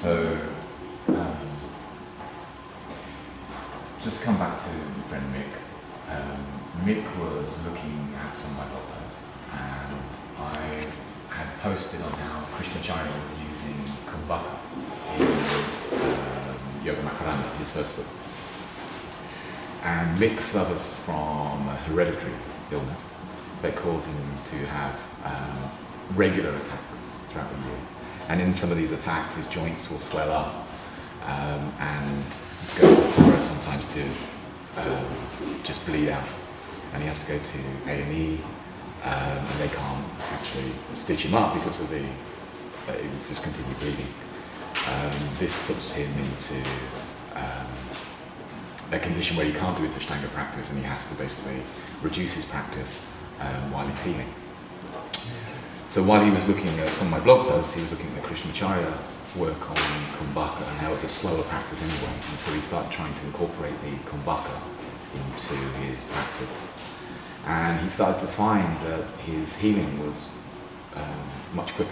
So, just to come back to my friend Mick. Mick was looking at some of my blog posts, and I had posted on how Krishnacharya was using kumbhaka in Yoga Makarana, his first book. And Mick suffers from a hereditary illness that caused him to have regular attacks throughout the year. And in some of these attacks, his joints will swell up and go so far as sometimes to just bleed out. And he has to go to A&E, and they can't actually stitch him up because of it will just continue bleeding. This puts him into a condition where he can't do his Ashtanga practice, and he has to basically reduce his practice while he's healing. So while he was looking at some of my blog posts, he was looking at the Krishnacharya work on kumbhaka and how it's a slower practice anyway. And so he started trying to incorporate the kumbhaka into his practice. And he started to find that his healing was much quicker.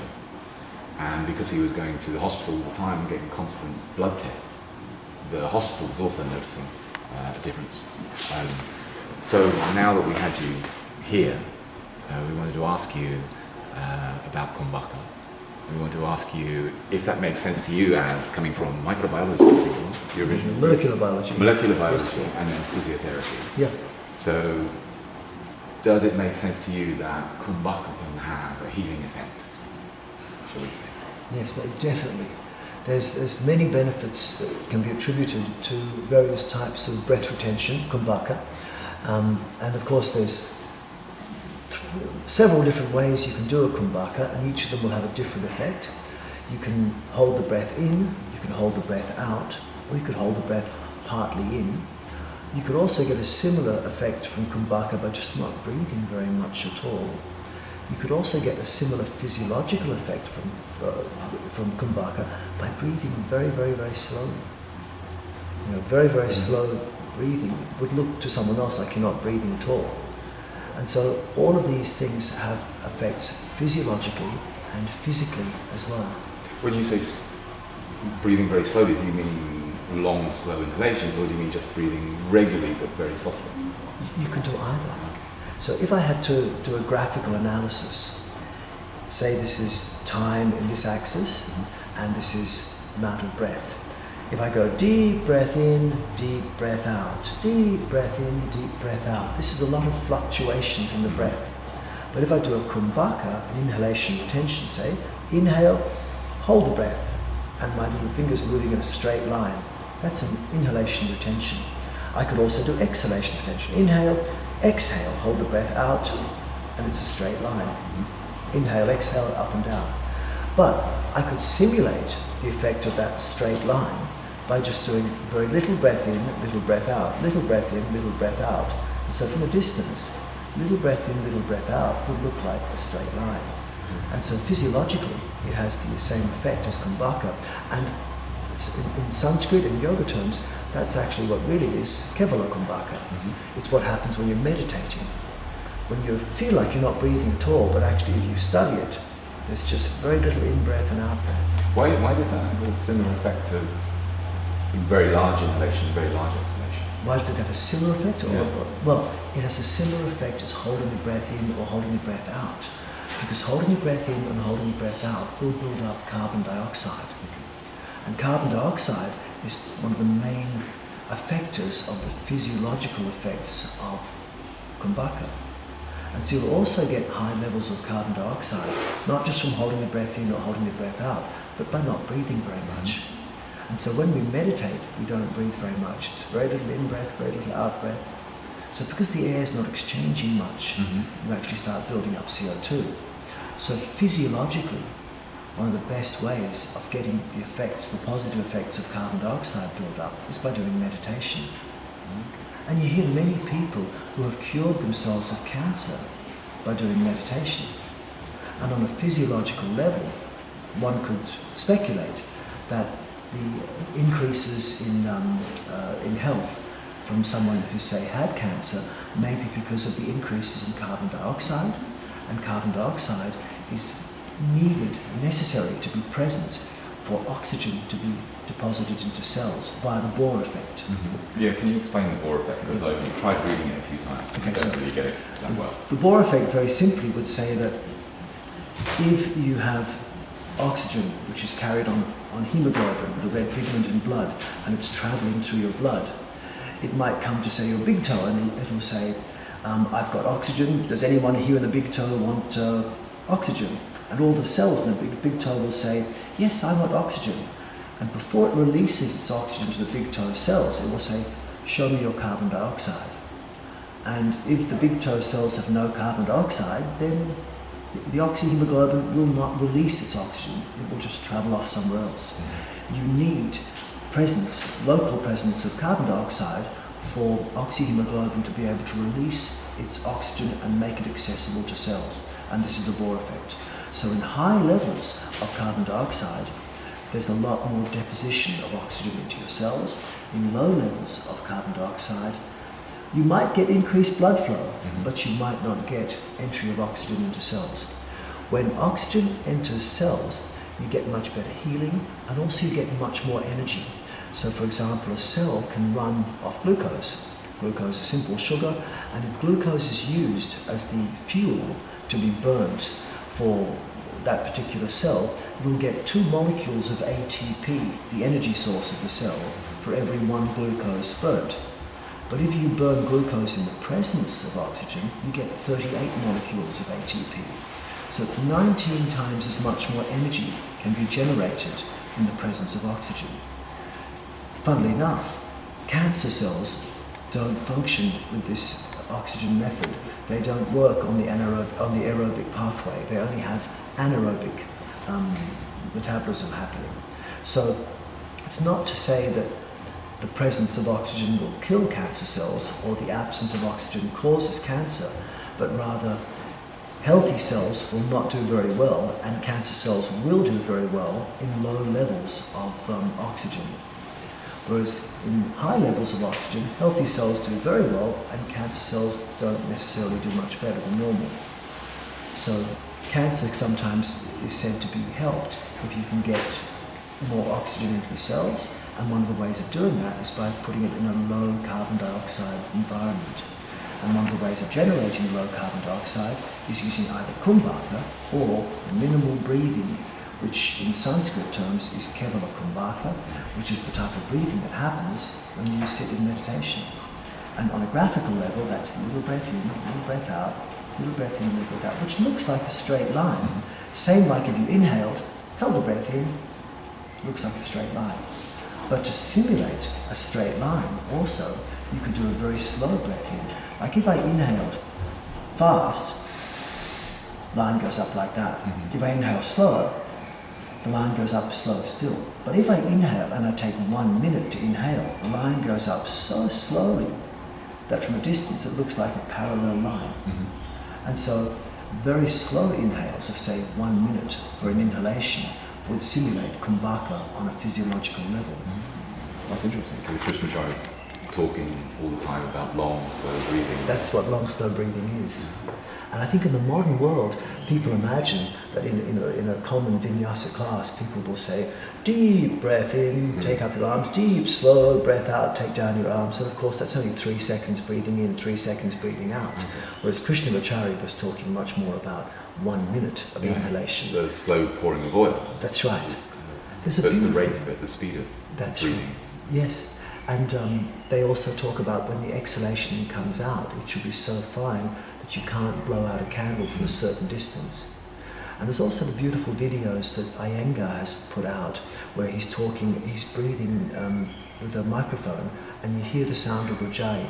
And because he was going to the hospital all the time and getting constant blood tests, the hospital was also noticing a difference. So now that we had you here, we wanted to ask you about kumbhaka. We want to ask you if that makes sense to you as coming from microbiology, your original molecular biology, yes. And then physiotherapy. Yeah. So, does it make sense to you that kumbhaka can have a healing effect? Shall we say? Yes, no, definitely. There's many benefits that can be attributed to various types of breath retention, kumbhaka, and of course there's several different ways you can do a kumbhaka, and each of them will have a different effect. You can hold the breath in, you can hold the breath out, or you could hold the breath partly in. You could also get a similar effect from kumbhaka by just not breathing very much at all. You could also get a similar physiological effect from kumbhaka by breathing very, very, very slowly. Very, very slow breathing would look to someone else like you're not breathing at all. And so all of these things have effects physiologically and physically as well. When you say breathing very slowly, do you mean long, slow inhalations, or do you mean just breathing regularly but very softly? You can do either. So if I had to do a graphical analysis, say this is time in this axis, and this is amount of breath. If I go deep breath in, deep breath out, deep breath in, deep breath out, this is a lot of fluctuations in the breath. But if I do a kumbhaka, an inhalation retention, say, inhale, hold the breath, and my little fingers moving in a straight line, that's an inhalation retention. I could also do exhalation retention. Inhale, exhale, hold the breath out, and it's a straight line. Inhale, exhale, up and down. But I could simulate the effect of that straight line by just doing very little breath in, little breath out, little breath in, little breath out. And so from a distance, little breath in, little breath out would look like a straight line. And so physiologically, it has the same effect as kumbhaka. And in Sanskrit and yoga terms, that's actually what really is Kevala kumbhaka. It's what happens when you're meditating. When you feel like you're not breathing at all, but actually if you study it, there's just very little in-breath and out-breath. Why does that have a similar effect to very large inhalation, very large exhalation? Why does it have a similar effect? Well, it has a similar effect as holding the breath in or holding the breath out. Because holding the breath in and holding the breath out will build up carbon dioxide. And carbon dioxide is one of the main effectors of the physiological effects of kumbhaka. And so you'll also get high levels of carbon dioxide, not just from holding the breath in or holding the breath out, but by not breathing very much. And so when we meditate, we don't breathe very much. It's very little in-breath, very little out-breath. So because the air is not exchanging much, you actually start building up CO2. So physiologically, one of the best ways of getting the effects, the positive effects of carbon dioxide build up is by doing meditation. And you hear many people who have cured themselves of cancer by doing meditation. And on a physiological level, one could speculate that the increases in health from someone who, say, had cancer may be because of the increases in carbon dioxide, and carbon dioxide is necessary to be present for oxygen to be deposited into cells via the Bohr effect. Yeah, can you explain the Bohr effect? Because I've tried reading it a few times and Okay, I don't so really get it that well. The Bohr effect very simply would say that if you have oxygen which is carried on hemoglobin, the red pigment in blood, and it's travelling through your blood, it might come to say your big toe and it'll say, I've got oxygen, does anyone here in the big toe want oxygen? And all the cells in the big toe will say, yes, I want oxygen. And before it releases its oxygen to the big toe cells, it will say, show me your carbon dioxide. And if the big toe cells have no carbon dioxide, then the oxyhemoglobin will not release its oxygen. It will just travel off somewhere else. You need local presence of carbon dioxide for oxyhemoglobin to be able to release its oxygen and make it accessible to cells. And this is the Bohr effect. So in high levels of carbon dioxide, there's a lot more deposition of oxygen into your cells. In low levels of carbon dioxide, you might get increased blood flow, but you might not get entry of oxygen into cells. When oxygen enters cells, you get much better healing, and also you get much more energy. So for example, a cell can run off glucose. Glucose is simple sugar, and if glucose is used as the fuel to be burnt for that particular cell, you'll get 2 molecules of ATP, the energy source of the cell, for every 1 glucose burnt. But if you burn glucose in the presence of oxygen, you get 38 molecules of ATP. So it's 19 times as much more energy can be generated in the presence of oxygen. Funnily enough, cancer cells don't function with this oxygen method. They don't work on the aerobic pathway. They only have anaerobic metabolism happening. So it's not to say that the presence of oxygen will kill cancer cells or the absence of oxygen causes cancer, but rather healthy cells will not do very well and cancer cells will do very well in low levels of oxygen. Whereas in high levels of oxygen, healthy cells do very well and cancer cells don't necessarily do much better than normal. So cancer sometimes is said to be helped if you can get more oxygen into the cells, and one of the ways of doing that is by putting it in a low carbon dioxide environment. And one of the ways of generating low carbon dioxide is using either kumbhaka or minimal breathing, which in Sanskrit terms is Kevala kumbhaka, which is the type of breathing that happens when you sit in meditation. And on a graphical level, that's a little breath in, little breath out, little breath in, little breath out, which looks like a straight line. Same like if you inhaled, held the breath in, looks like a straight line. But to simulate a straight line also, you could do a very slow breath in. Like if I inhaled fast, line goes up like that. If I inhale slow, the line goes up slower still. But if I inhale and I take 1 minute to inhale, the line goes up so slowly that from a distance it looks like a parallel line. And so very slow inhales of say 1 minute for an inhalation would simulate kumbhaka on a physiological level. That's interesting, because Krishnamacharya is talking all the time about long, slow breathing. That's what long, slow breathing is. And I think in the modern world, people imagine that in a common vinyasa class, people will say, deep breath in, take up your arms, deep, slow breath out, take down your arms. And of course, that's only 3 seconds breathing in, 3 seconds breathing out. Whereas Krishnamacharya was talking much more about 1 minute of inhalation. The slow pouring of oil. That's right. That's the rate of it, the speed of breathing. Right. Yes. And they also talk about when the exhalation comes out, it should be so fine that you can't blow out a candle from a certain distance. And there's also the beautiful videos that Iyengar has put out where he's breathing with a microphone and you hear the sound of Ujjayi.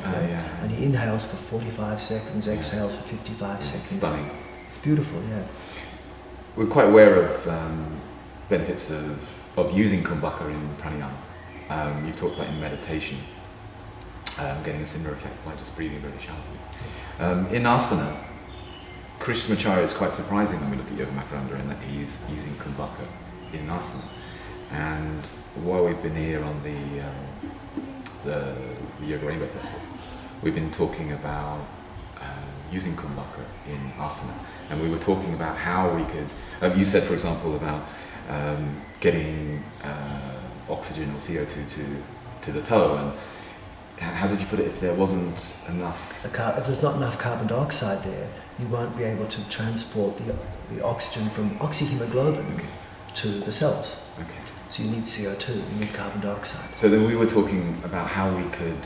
And he inhales for 45 seconds, exhales for 55 seconds. Stunning. It's beautiful, yeah. We're quite aware of benefits of using kumbhaka in pranayama. You've talked about in meditation, getting a similar effect by just breathing very shallow. In asana, Krishnamacharya is quite surprising when we look at Yoga Makaranda in that he's using kumbhaka in asana. And while we've been here on the Yoga Rainbow Festival, we've been talking about using kumbhaka in asana. And we were talking about how we could, you said for example about getting oxygen or CO2 to the toe. And how did you put it? If there wasn't enough, If there's not enough carbon dioxide there, you won't be able to transport the oxygen from oxyhemoglobin to the cells. okay. So you need CO2, you need carbon dioxide. So then we were talking about how we could.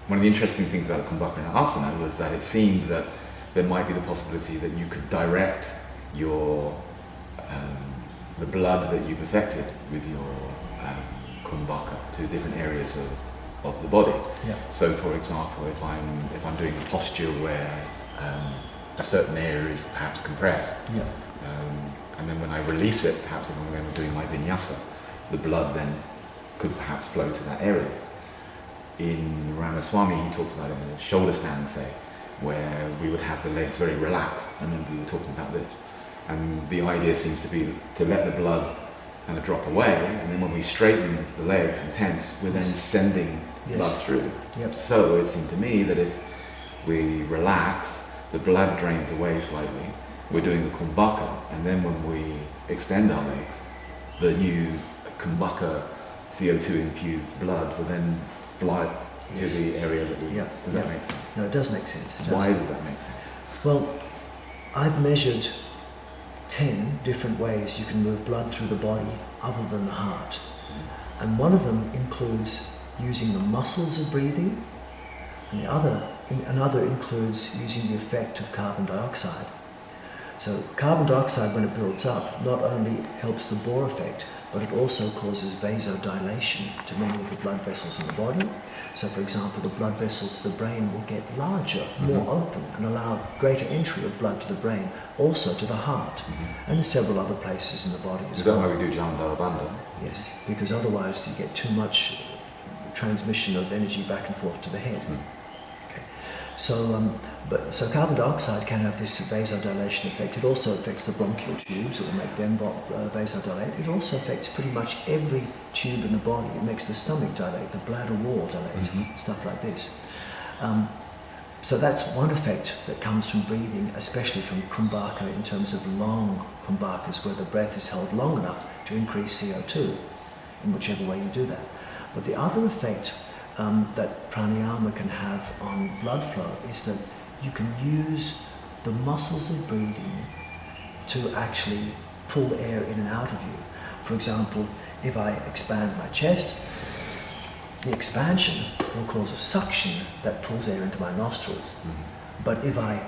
One of the interesting things about Kumbhaka and asana was that it seemed that there might be the possibility that you could direct your the blood that you've affected with your Kumbhaka to different areas of the body. Yeah. So, for example, if I'm doing a posture where a certain area is perhaps compressed, Yeah. and then when I release it, perhaps if I'm doing my vinyasa, the blood then could perhaps flow to that area. In Ramaswamy, he talks about it in a shoulder stand, say, where we would have the legs very relaxed, and then we were talking about this. And the idea seems to be to let the blood kind of drop away, and then when we straighten the legs and tense, we're then sending blood through. Yep. So it seemed to me that if we relax, the blood drains away slightly. We're doing the Kumbhaka, and then when we extend our legs, the new Kumbhaka CO2 infused blood will then fly to the area that we. Yeah. Does that make sense? No, it does make sense. Why does that make sense? Well, I've measured 10 different ways you can move blood through the body other than the heart. And one of them includes using the muscles of breathing, and another includes using the effect of carbon dioxide. So carbon dioxide, when it builds up, not only helps the Bohr effect, but it also causes vasodilation to many of the blood vessels in the body. So for example, the blood vessels to the brain will get larger, more open, and allow greater entry of blood to the brain, also to the heart, and several other places in the body as well. Is that why we do Jandara Bandha? Yes, because otherwise you get too much transmission of energy back and forth to the head. Okay. So carbon dioxide can have this vasodilation effect. It also affects the bronchial tubes. It will make them vasodilate. It also affects pretty much every tube in the body. It makes the stomach dilate, the bladder wall dilate, stuff like this. So that's one effect that comes from breathing, especially from Kumbhaka, in terms of long Kumbhakas, where the breath is held long enough to increase CO2, in whichever way you do that. But the other effect that pranayama can have on blood flow is that you can use the muscles of breathing to actually pull air in and out of you. For example, if I expand my chest, the expansion will cause a suction that pulls air into my nostrils. But if I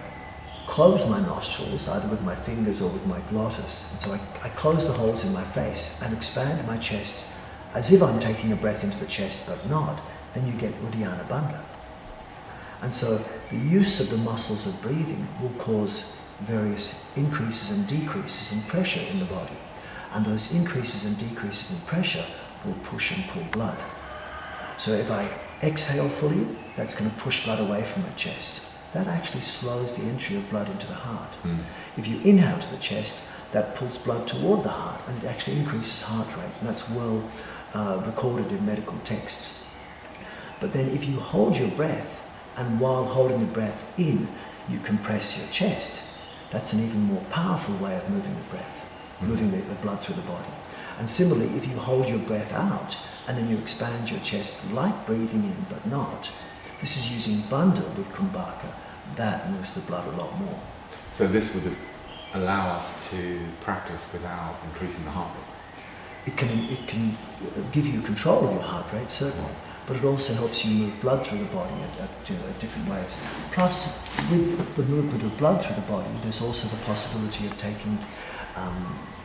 close my nostrils, either with my fingers or with my glottis, and so I close the holes in my face and expand my chest as if I'm taking a breath into the chest but not, then you get Uddiyana Bandha. And so the use of the muscles of breathing will cause various increases and decreases in pressure in the body. And those increases and decreases in pressure will push and pull blood. So if I exhale fully, that's going to push blood away from my chest. That actually slows the entry of blood into the heart. If you inhale to the chest, that pulls blood toward the heart, and it actually increases heart rate, and that's well recorded in medical texts. But then if you hold your breath, and while holding the breath in, you compress your chest, that's an even more powerful way of moving the breath, moving the blood through the body. And similarly, if you hold your breath out, and then you expand your chest like breathing in but not, this is using bandha with Kumbhaka, that moves the blood a lot more. So this would allow us to practice without increasing the heart rate? It can give you control of your heart rate, certainly, but it also helps you move blood through the body at different ways. Plus, with the movement of blood through the body, there's also the possibility of taking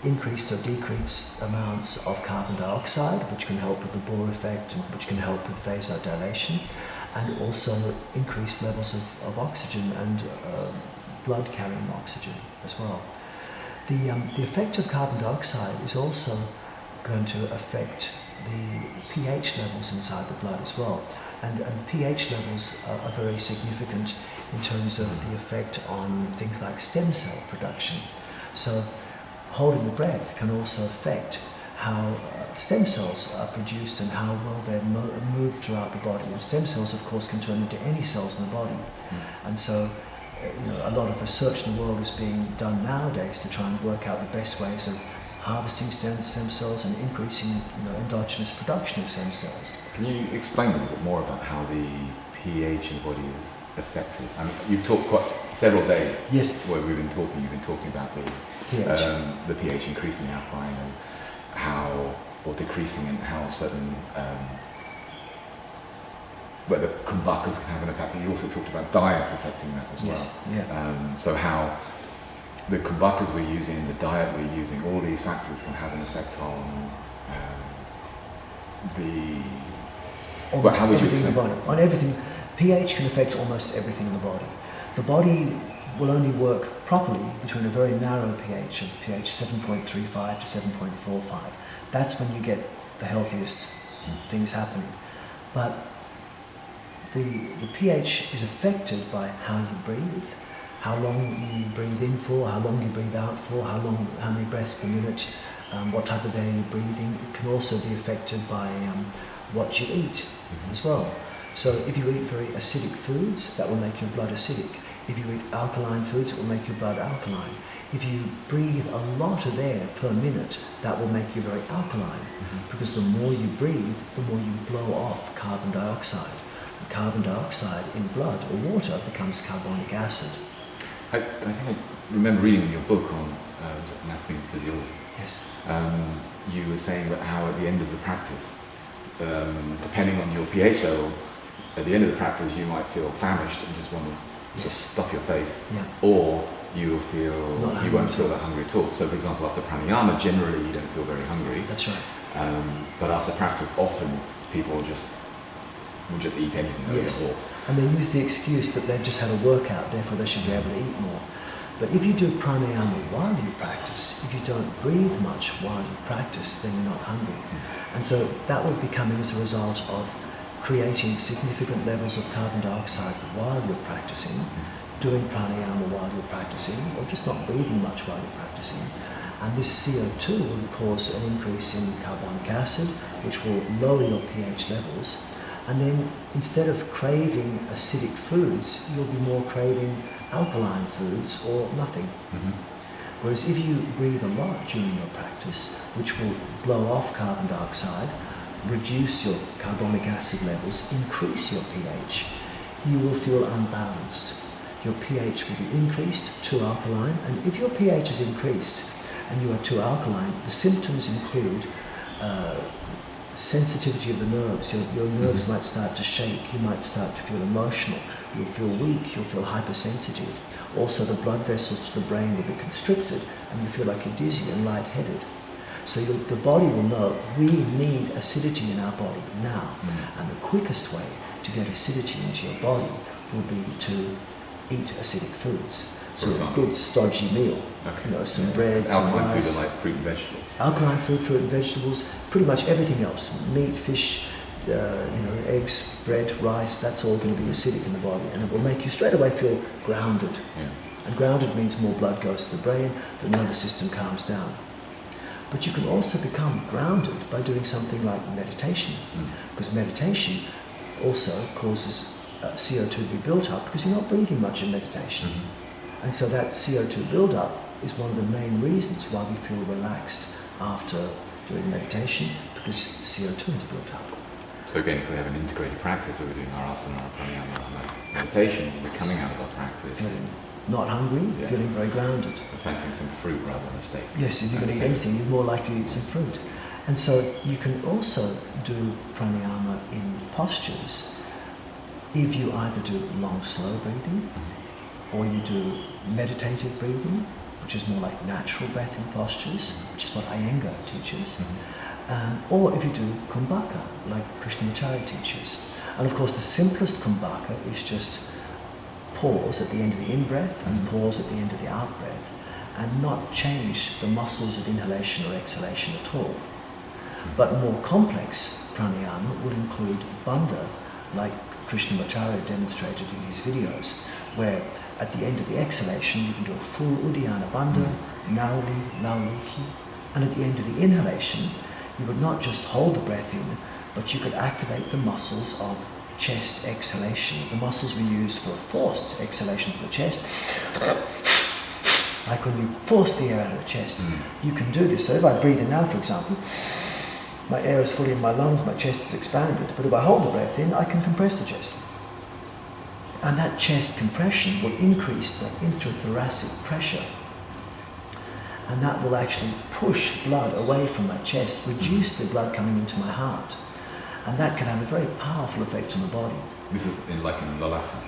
increased or decreased amounts of carbon dioxide, which can help with the Bohr effect, and which can help with vasodilation, and also increased levels of oxygen and blood carrying oxygen as well. The effect of carbon dioxide is also going to affect the pH levels inside the blood as well. And pH levels are very significant in terms of the effect on things like stem cell production. So holding the breath can also affect how stem cells are produced and how well they're moved throughout the body. And stem cells, of course, can turn into any cells in the body. And so a lot of research in the world is being done nowadays to try and work out the best ways of harvesting stem cells and increasing endogenous production of stem cells. Can you explain a little bit more about how the pH in the body is affected? I mean, you've talked several days. Yes. Where you've been talking about the pH increasing the alkaline and how, or decreasing, and how certain whether kumbakas can have an effect. You also talked about diet affecting that as well. Yes. Yeah. So how the kumbakas we're using, the diet we're using, all these factors can have an effect on almost everything in the body. On everything, pH can affect almost everything in the body. The body will only work properly between a very narrow pH of pH 7.35 to 7.45. That's when you get the healthiest things happening. But the pH is affected by how you breathe, how long you breathe in for, how long you breathe out for, how many breaths per minute, what type of air you're breathing. It can also be affected by what you eat as well. So if you eat very acidic foods, that will make your blood acidic. If you eat alkaline foods, it will make your blood alkaline. If you breathe a lot of air per minute, that will make you very alkaline, because the more you breathe, the more you blow off carbon dioxide. And carbon dioxide in blood or water becomes carbonic acid. I think I remember reading in your book on anatomy and physiology. Yes. You were saying that how at the end of the practice, depending on your pH level, at the end of the practice you might feel famished and just want to just stuff your face, or you will feel you won't feel that hungry at all. So, for example, after pranayama, generally you don't feel very hungry. That's right. But after practice, often people will just eat anything that they want. And they use the excuse that they've just had a workout, therefore they should be able to eat more. But if you do pranayama while you practice, if you don't breathe much while you practice, then you're not hungry. And so that will be coming as a result of creating significant levels of carbon dioxide while you're practicing, doing pranayama while you're practicing, or just not breathing much while you're practicing. And this CO2 will cause an increase in carbonic acid, which will lower your pH levels. And then instead of craving acidic foods, you'll be more craving alkaline foods or nothing. Whereas if you breathe a lot during your practice, which will blow off carbon dioxide, reduce your carbonic acid levels, increase your pH, you will feel unbalanced. Your pH will be increased, too alkaline, and if your pH is increased and you are too alkaline, the symptoms include sensitivity of the nerves. Your nerves might start to shake, you might start to feel emotional, you'll feel weak, you'll feel hypersensitive. Also the blood vessels to the brain will be constricted and you feel like you're dizzy and lightheaded. So the body will know we need acidity in our body now. And the quickest way to get acidity into your body will be to eat acidic foods. So a good stodgy meal, some bread, some alkaline rice. food are like fruit and vegetables. Alkaline food, fruit and vegetables, pretty much everything else, meat, fish, eggs, bread, rice, that's all going to be acidic in the body, and it will make you straight away feel grounded. And grounded means more blood goes to the brain, the nervous system calms down. But you can also become grounded by doing something like meditation, because meditation also causes CO2 to be built up because you're not breathing much in meditation. And so that CO2 build-up is one of the main reasons why we feel relaxed after doing meditation, because CO2 is built up. So again, if we have an integrated practice where we're doing our asana, our pranayama, our meditation, we're coming out of our practice feeling not hungry, feeling very grounded. Fancying some fruit rather than a steak. Yes, if you're going to eat anything, you're more likely to eat some fruit. And so you can also do pranayama in postures if you either do long, slow breathing, or you do meditative breathing, which is more like natural breathing postures, which is what Iyengar teaches, or if you do kumbhaka, like Krishnamacharya teaches. And of course the simplest kumbhaka is just pause at the end of the in-breath and pause at the end of the out-breath, and not change the muscles of inhalation or exhalation at all. But more complex pranayama would include bandha, like Krishnamacharya demonstrated in his videos, where at the end of the exhalation you can do a full Uddiyana bandha, Nauli, Lauliki, and at the end of the inhalation you would not just hold the breath in, but you could activate the muscles of chest exhalation, the muscles we use for forced exhalation from the chest. like when you force the air out of the chest, you can do this. So if I breathe in now, for example, my air is fully in my lungs, my chest is expanded, but if I hold the breath in, I can compress the chest. And that chest compression will increase the intrathoracic pressure. And that will actually push blood away from my chest, reduce the blood coming into my heart. And that can have a very powerful effect on the body. This is in Lalasana.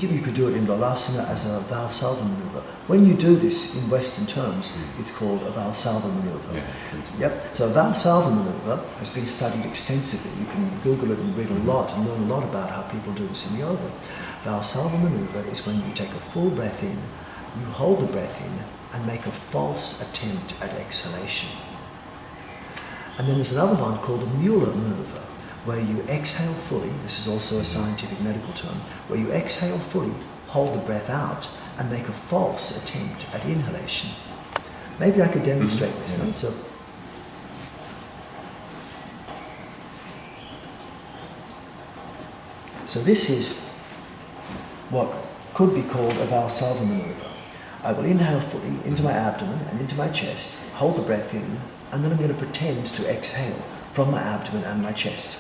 You could do it in Lolasana as a Valsalva maneuver. When you do this in Western terms, it's called a Valsalva maneuver. Yeah. Yep. So a Valsalva maneuver has been studied extensively. You can Google it and read a lot and learn a lot about how people do this in yoga. Valsalva maneuver is when you take a full breath in, you hold the breath in, and make a false attempt at exhalation. And then there's another one called a Mueller maneuver, where you exhale fully, this is also a scientific medical term, where you exhale fully, hold the breath out, and make a false attempt at inhalation. Maybe I could demonstrate this. Yeah. No? So this is what could be called a Valsalva maneuver. I will inhale fully into my abdomen and into my chest, hold the breath in, and then I'm going to pretend to exhale from my abdomen and my chest.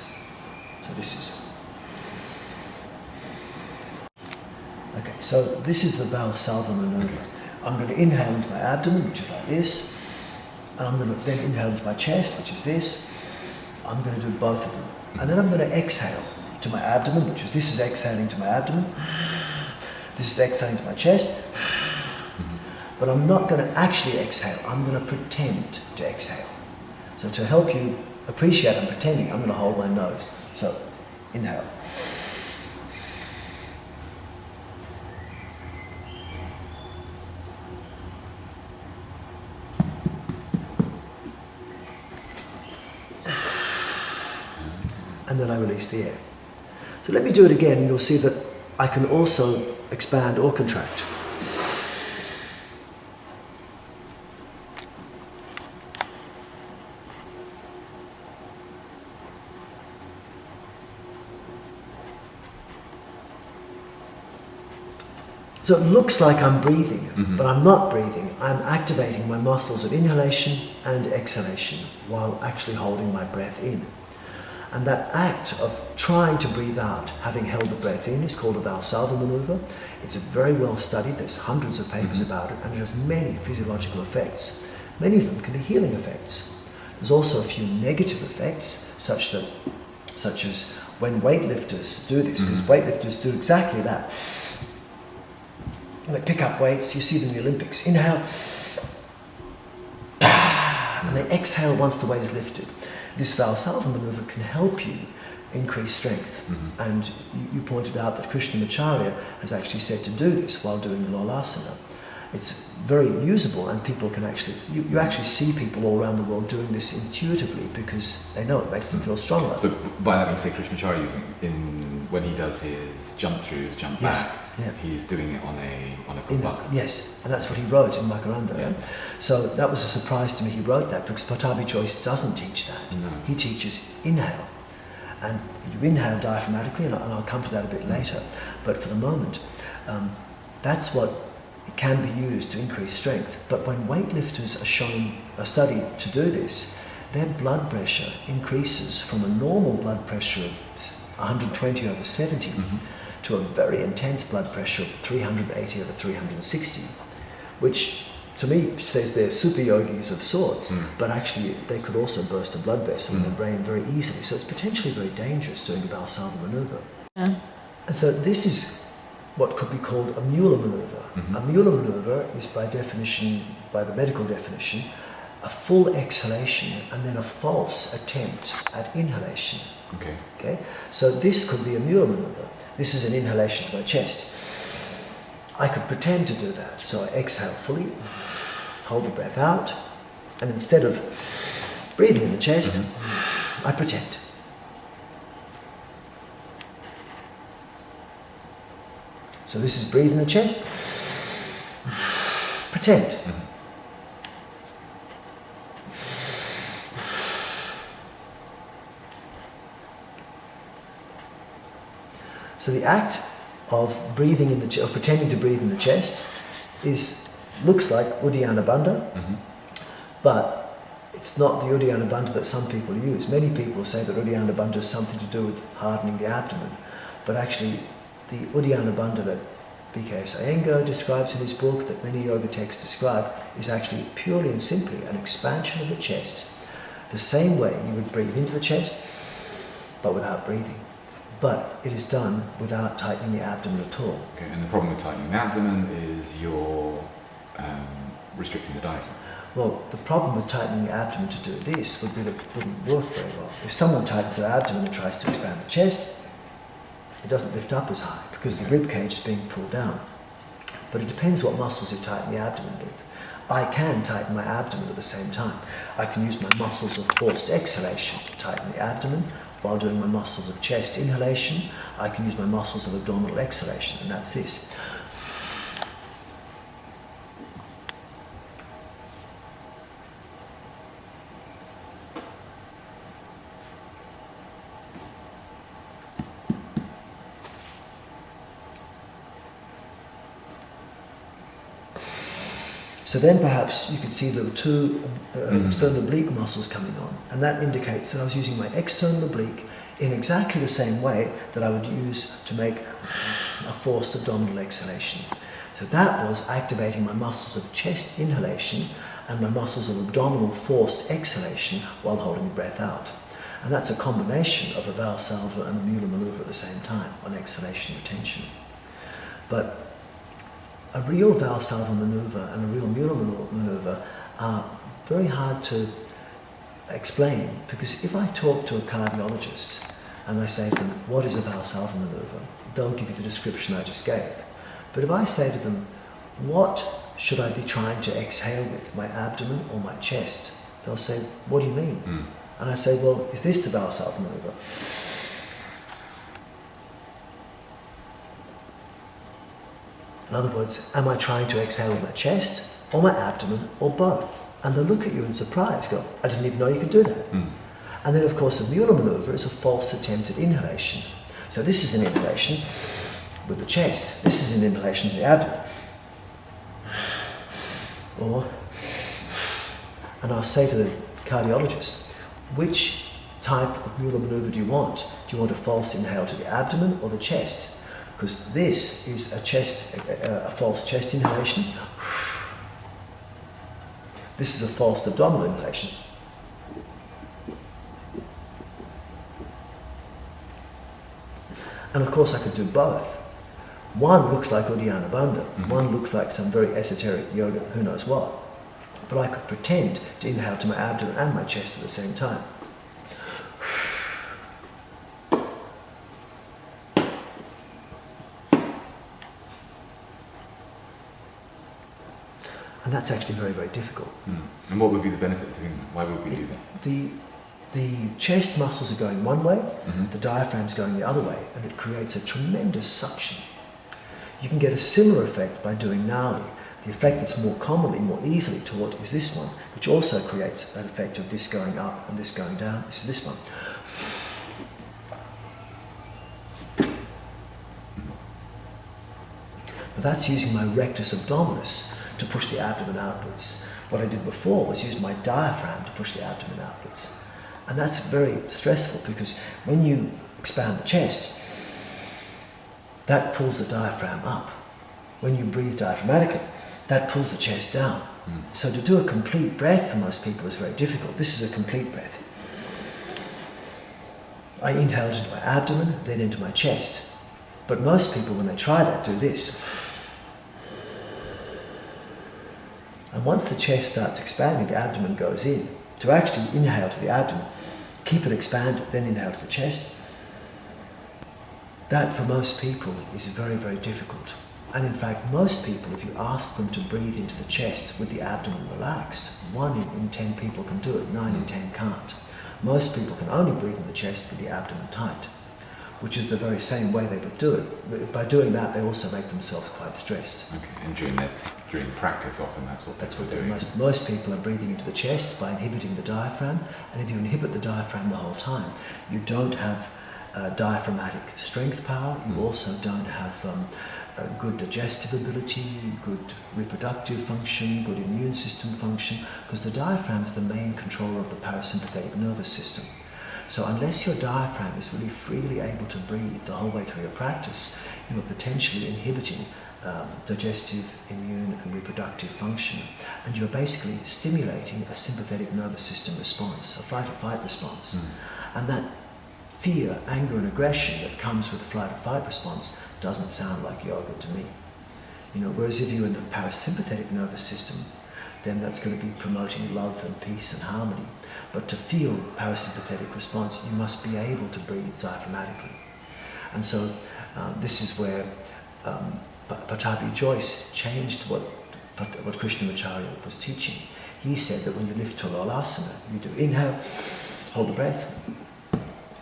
So this is... Okay, so this is the Valsalva maneuver. I'm going to inhale into my abdomen, which is like this, and I'm going to then inhale into my chest, which is this. I'm going to do both of them. And then I'm going to exhale to my abdomen, which is this is exhaling to my abdomen. This is exhaling to my chest. But I'm not going to actually exhale, I'm going to pretend to exhale. So to help you appreciate I'm pretending, I'm going to hold my nose. So, inhale. And then I release the air. So let me do it again, and you'll see that I can also expand or contract. So it looks like I'm breathing, but I'm not breathing. I'm activating my muscles of inhalation and exhalation while actually holding my breath in. And that act of trying to breathe out, having held the breath in, is called a Valsalva maneuver. It's very well studied. There's hundreds of papers about it, and it has many physiological effects. Many of them can be healing effects. There's also a few negative effects, such as when weightlifters do this, because weightlifters do exactly that. They pick up weights, you see them in the Olympics. Inhale, and they exhale once the weight is lifted. This Valsalva maneuver can help you increase strength. And you pointed out that Krishnamacharya has actually said to do this while doing the Lolasana. It's very usable, and people can actually, you actually see people all around the world doing this intuitively because they know it makes them feel stronger. So by that you say Krishnamacharya when he does his jump throughs, jump back, he's doing it on a kumbhaka. Yes, and that's what he wrote in Makaranda. Yeah. So that was a surprise to me he wrote that, because Patabi Joyce doesn't teach that. No. He teaches inhale. And you inhale diaphragmatically, and I'll come to that a bit later. But for the moment, that's what can be used to increase strength. But when weightlifters are studied to do this, their blood pressure increases from a normal blood pressure of 120 over 70 to a very intense blood pressure of 380 over 360, which to me says they're super yogis of sorts, but actually they could also burst a blood vessel in the brain very easily. So it's potentially very dangerous doing a Valsalva maneuver. And so this is what could be called a Mueller maneuver. A Mueller maneuver is by definition, by the medical definition, a full exhalation and then a false attempt at inhalation. Okay? So this could be a Mueller maneuver. This is an inhalation to my chest. I could pretend to do that. So I exhale fully, hold the breath out, and instead of breathing in the chest, I pretend. So this is breathe in the chest, pretend. So the act of breathing in the or pretending to breathe in the chest is looks like Uddiyana Bandha, Mm-hmm. but it's not the Uddiyana Bandha that some people use. Many people say that Uddiyana Bandha has something to do with hardening the abdomen, but actually the Uddiyana Bandha that B.K.S. Iyengar describes in his book, that many yoga texts describe, is actually purely and simply an expansion of the chest, the same way you would breathe into the chest, but without breathing. But it is done without tightening the abdomen at all. Okay, and the problem with tightening the abdomen is you're restricting the diaphragm. Well, the problem with tightening the abdomen to do this would be that it wouldn't work very well. If someone tightens their abdomen and tries to expand the chest, it doesn't lift up as high because the rib cage is being pulled down. But it depends what muscles you tighten the abdomen with. I can tighten my abdomen at the same time. I can use my muscles of forced exhalation to tighten the abdomen while doing my muscles of chest inhalation. I can use my muscles of abdominal exhalation, and that's this. So then perhaps you could see the two external oblique muscles coming on, and that indicates that I was using my external oblique in exactly the same way that I would use to make a forced abdominal exhalation. So that was activating my muscles of chest inhalation and my muscles of abdominal forced exhalation while holding the breath out. And that's a combination of a Valsalva and a Mueller maneuver at the same time, on exhalation retention. But a real Valsalva maneuver and a real Mueller maneuver are very hard to explain, because if I talk to a cardiologist and I say to them, what is a Valsalva maneuver? They'll give you the description I just gave. But if I say to them, what should I be trying to exhale with, my abdomen or my chest? They'll say, what do you mean? And I say, well, is this the Valsalva maneuver? In other words, am I trying to exhale with my chest or my abdomen or both? And they'll look at you in surprise, go, I didn't even know you could do that. And then of course the Mueller maneuver is a false attempt at inhalation. So this is an inhalation with the chest. This is an inhalation with the abdomen. And I'll say to the cardiologist, which type of Mueller maneuver do you want? Do you want a false inhale to the abdomen or the chest? Because this is a false chest inhalation. This is a false abdominal inhalation. And of course I could do both. One looks like Uddiyana Bandha, one looks like some very esoteric yoga, who knows what. But I could pretend to inhale to my abdomen and my chest at the same time. And that's actually very, very difficult. And what would be the benefit of doing that? Why would we do that? The chest muscles are going one way, the diaphragm's going the other way, and it creates a tremendous suction. You can get a similar effect by doing Nali. The effect that's more commonly, more easily taught is this one, which also creates an effect of this going up and this going down. This is this one. But that's using my rectus abdominis to push the abdomen outwards. What I did before was use my diaphragm to push the abdomen outwards. And that's very stressful, because when you expand the chest, that pulls the diaphragm up. When you breathe diaphragmatically, that pulls the chest down. So to do a complete breath for most people is very difficult. This is a complete breath. I inhale into my abdomen, then into my chest. But most people, when they try that, do this. And once the chest starts expanding, the abdomen goes in. To actually inhale to the abdomen, keep it expanded, then inhale to the chest, that for most people is very, very difficult. And in fact, most people, if you ask them to breathe into the chest with the abdomen relaxed, 1 in 10 people can do it, 9 in 10 can't. Most people can only breathe in the chest with the abdomen tight, which is the very same way they would do it. By doing that, they also make themselves quite stressed. Okay, and during practice, often that's what they're doing. Most people are breathing into the chest by inhibiting the diaphragm, and if you inhibit the diaphragm the whole time, you don't have diaphragmatic strength power. You also don't have good digestive ability, good reproductive function, good immune system function, because the diaphragm is the main controller of the parasympathetic nervous system. So unless your diaphragm is really freely able to breathe the whole way through your practice, you are potentially inhibiting digestive, immune and reproductive function. And you're basically stimulating a sympathetic nervous system response, a fight-or-flight response. And that fear, anger and aggression that comes with the flight-or-fight response doesn't sound like yoga to me. Whereas if you're in the parasympathetic nervous system, then that's going to be promoting love and peace and harmony. But to feel parasympathetic response, you must be able to breathe diaphragmatically. And so this is where Pattabhi Jois changed what Krishnamacharya was teaching. He said that when you lift to Lolasana, you do inhale, hold the breath,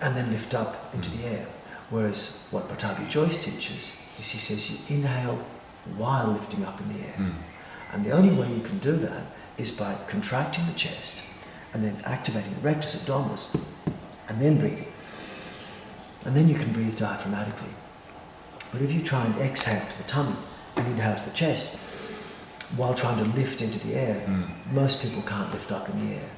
and then lift up into the air. Whereas what Pattabhi Jois teaches is he says you inhale while lifting up in the air. And the only way you can do that is by contracting the chest and then activating the rectus abdominis and then breathing. And then you can breathe diaphragmatically. But if you try and exhale to the tummy and inhale to the chest while trying to lift into the air, most people can't lift up in the air.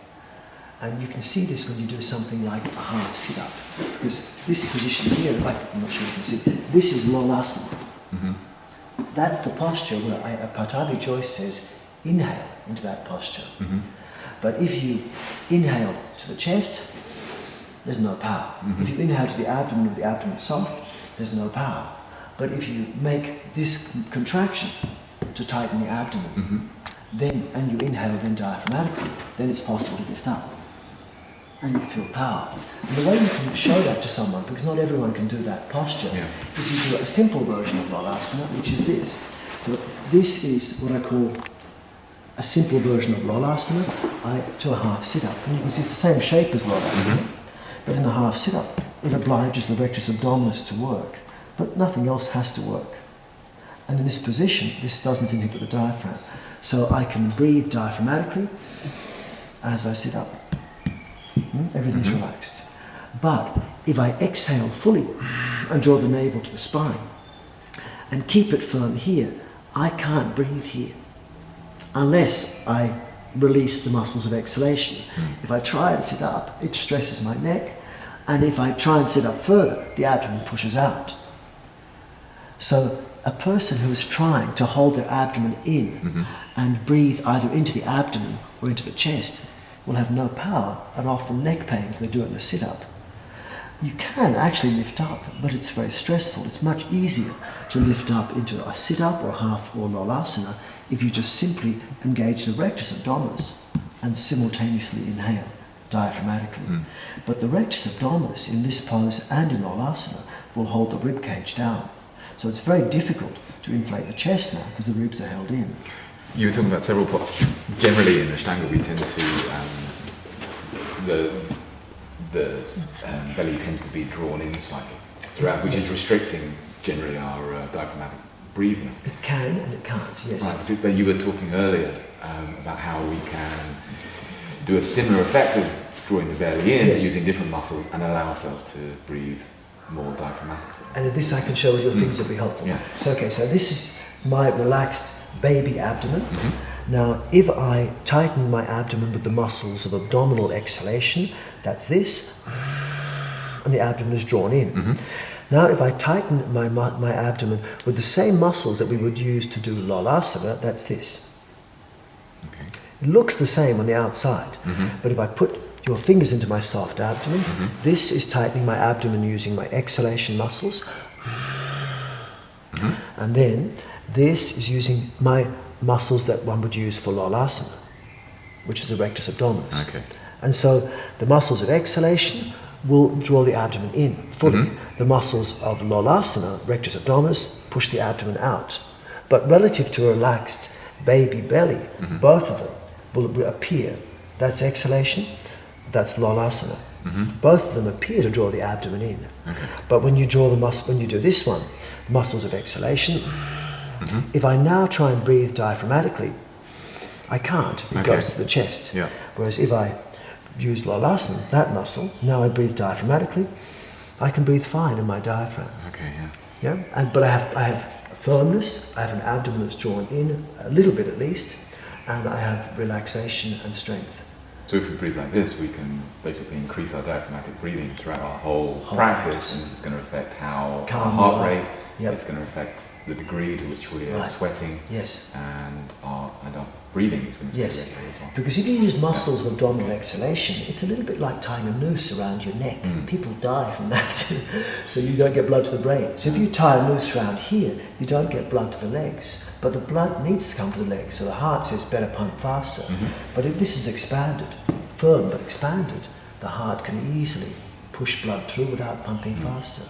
And you can see this when you do something like a half sit-up. Because this position here, I'm not sure you can see, this is Lolasana. That's the posture where Pattabhi Jois says, inhale into that posture. But if you inhale to the chest, there's no power. If you inhale to the abdomen with the abdomen soft, there's no power. But if you make this contraction to tighten the abdomen, and you inhale then diaphragmatically, then it's possible to lift up. And you feel power. And the way you can show that to someone, because not everyone can do that posture, is you do a simple version of Lolasana, which is this. So this is what I call a simple version of Lolasana to a half sit-up. And you can see it's the same shape as Lolasana, but in the half sit-up, it obliges the rectus abdominis to work, but nothing else has to work. And in this position, this doesn't inhibit the diaphragm. So I can breathe diaphragmatically as I sit up. Everything's relaxed. But if I exhale fully and draw the navel to the spine and keep it firm here, I can't breathe here unless I release the muscles of exhalation. If I try and sit up, it stresses my neck, and if I try and sit up further, the abdomen pushes out. So a person who is trying to hold their abdomen in and breathe either into the abdomen or into the chest will have no power and often neck pain if they do it in a sit-up. You can actually lift up, but it's very stressful. It's much easier to lift up into a sit-up or half or Lolasana if you just simply engage the rectus abdominis and simultaneously inhale diaphragmatically. But the rectus abdominis in this pose and in Lolasana will hold the rib cage down. So it's very difficult to inflate the chest now because the ribs are held in. You were talking about several postures. Generally in Ashtanga we tend to, the belly tends to be drawn in slightly throughout, which is restricting generally our diaphragmatic breathing. It can and it can't, yes. Right, but you were talking earlier about how we can do a similar effect of drawing the belly in using different muscles and allow ourselves to breathe more diaphragmatically. And if this I can show with your fingers, it'll be helpful. So this is my relaxed baby abdomen. Now, if I tighten my abdomen with the muscles of abdominal exhalation, that's this, and the abdomen is drawn in. Now, if I tighten my abdomen with the same muscles that we would use to do Lolasana, that's this. It looks the same on the outside, but if I put your fingers into my soft abdomen, this is tightening my abdomen using my exhalation muscles, and then this is using my muscles that one would use for Lolasana, which is the rectus abdominis. And so the muscles of exhalation will draw the abdomen in fully. The muscles of Lolasana, rectus abdominis, push the abdomen out. But relative to a relaxed baby belly, both of them will appear. That's exhalation, that's Lolasana. Both of them appear to draw the abdomen in. But when you draw when you do this one, muscles of exhalation, if I now try and breathe diaphragmatically, I can't. It goes to the chest. Whereas if I use Lolasana, that muscle, now I breathe diaphragmatically, I can breathe fine in my diaphragm. But I have firmness, I have an abdomen that's drawn in, a little bit at least, and I have relaxation and strength. So if we breathe like this, we can basically increase our diaphragmatic breathing throughout our whole practice, and this is going to affect how our heart rate, it's going to affect the degree to which we're sweating, and our breathing is going to stay regular as well. Because if you use muscles of abdominal exhalation, it's a little bit like tying a noose around your neck. People die from that, so you don't get blood to the brain. So if you tie a noose around here, you don't get blood to the legs. But the blood needs to come to the legs, so the heart says better pump faster. But if this is expanded, firm but expanded, the heart can easily push blood through without pumping faster.